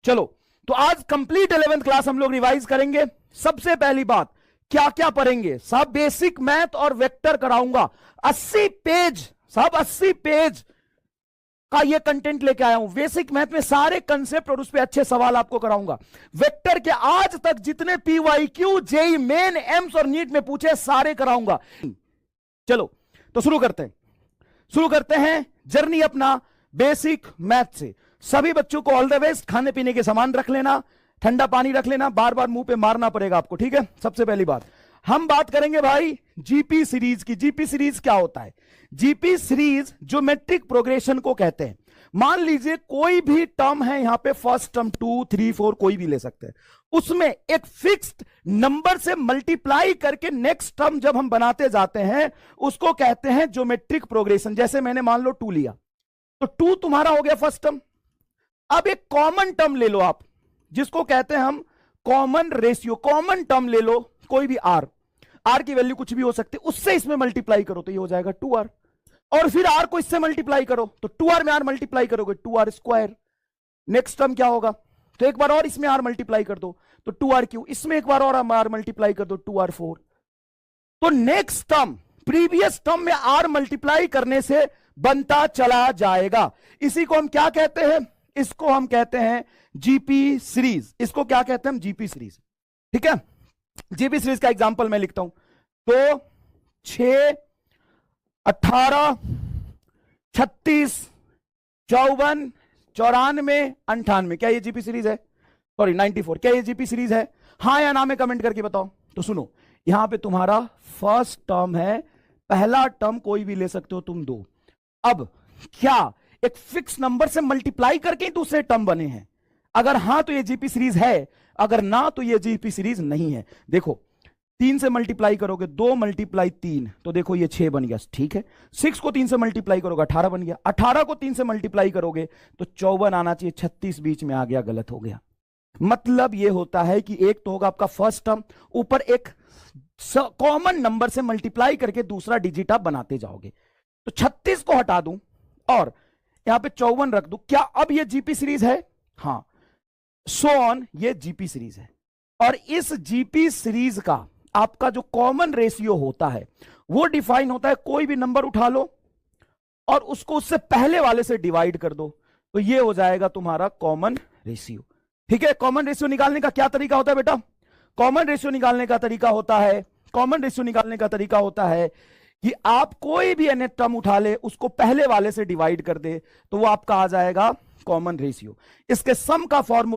चलो, तो आज कंप्लीट 11th क्लास हम लोग रिवाइज करेंगे। सबसे पहली बात, क्या क्या पढ़ेंगे साहब? बेसिक मैथ और वेक्टर कराऊंगा। 80 पेज साहब, 80 पेज का ये कंटेंट लेके आया हूं। बेसिक मैथ में सारे कंसेप्ट और उस पर अच्छे सवाल आपको कराऊंगा। वेक्टर के आज तक जितने PYQ, जेई मेन, एम्स और नीट में पूछे सारे कराऊंगा। चलो तो शुरू करते हैं जर्नी अपना बेसिक मैथ से। सभी बच्चों को ऑल द बेस्ट। खाने पीने के सामान रख लेना, ठंडा पानी रख लेना, बार बार मुंह पे मारना पड़ेगा आपको, ठीक है? सबसे पहली बात हम बात करेंगे भाई जीपी सीरीज की। जीपी सीरीज क्या होता है? जीपी सीरीज ज्योमेट्रिक प्रोग्रेशन को कहते हैं। मान लीजिए कोई भी टर्म है यहां पे, फर्स्ट टर्म 2, 3, 4 कोई भी ले सकते हैं। उसमें एक फिक्स्ड नंबर से मल्टीप्लाई करके नेक्स्ट टर्म जब हम बनाते जाते हैं उसको कहते हैं ज्योमेट्रिक प्रोग्रेशन। जैसे मैंने मान लो 2 लिया, तो 2 तुम्हारा हो गया फर्स्ट टर्म। अब एक कॉमन टर्म ले लो आप, जिसको कहते हैं हम कॉमन रेशियो। कॉमन टर्म ले लो कोई भी आर की वैल्यू कुछ भी हो सकती है, उससे इसमें मल्टीप्लाई करो तो ये हो जाएगा 2r। और फिर आर को इससे मल्टीप्लाई करो तो 2r में आर मल्टीप्लाई करोगे 2r स्क्वायर। नेक्स्ट टर्म क्या होगा? तो एक बार और इसमें आर मल्टीप्लाई कर दो तो 2r3। इसमें एक बार और आर मल्टीप्लाई कर दो 2r4। तो नेक्स्ट टर्म प्रीवियस टर्म में आर मल्टीप्लाई करने से बनता चला जाएगा। इसी को हम क्या कहते हैं? इसको हम कहते हैं जीपी सीरीज। इसको क्या कहते हैं हम? जीपी सीरीज, ठीक है? जीपी सीरीज का एग्जांपल मैं लिखता हूं तो 6, 18, 36, 54, 94, 98, क्या ये जीपी सीरीज है? सॉरी 94, क्या ये जीपी सीरीज है? हाँ या ना में कमेंट करके बताओ। तो सुनो, यहां पे तुम्हारा फर्स्ट टर्म है, पहला टर्म कोई भी ले सकते हो तुम 2। अब क्या एक फिक्स नंबर से मल्टीप्लाई करके ही दूसरे टर्म बने हैं? अगर हां तो ये जीपी सीरीज है, अगर ना तो ये जीपी सीरीज नहीं है। देखो 3 से मल्टीप्लाई करोगे, 2 × 3 तो देखो ये 6 बन गया, ठीक है? 6 को 3 से मल्टीप्लाई करोगे 18 बन गया। 18 को 3 से मल्टीप्लाई करोगे तो 54 आना चाहिए, 36 बीच में आ गया, गलत हो गया। मतलब ये होता है कि एक तो होगा आपका फर्स्ट टर्म, ऊपर एक कॉमन नंबर से मल्टीप्लाई करके दूसरा डिजिट आप बनाते जाओगे। तो 36 को हटा दूं और यहां पे 54 रख दूं, क्या अब ये जीपी सीरीज है? हां, सो ऑन, ये जीपी सीरीज है। और इस जीपी सीरीज का आपका जो कॉमन रेशियो होता है वो डिफाइन होता है, कोई भी नंबर उठा लो और उसको उससे पहले वाले से डिवाइड कर दो तो ये हो जाएगा तुम्हारा कॉमन रेशियो, ठीक है? कॉमन रेशियो निकालने का क्या तरीका होता है बेटा? कॉमन रेशियो निकालने का तरीका होता है कि आप कोई भी अन्य टर्म उठा ले, उसको पहले वाले से डिवाइड कर दे तो वो आपका आ जाएगा कॉमन रेशियो। इसके सम का फॉर्मूला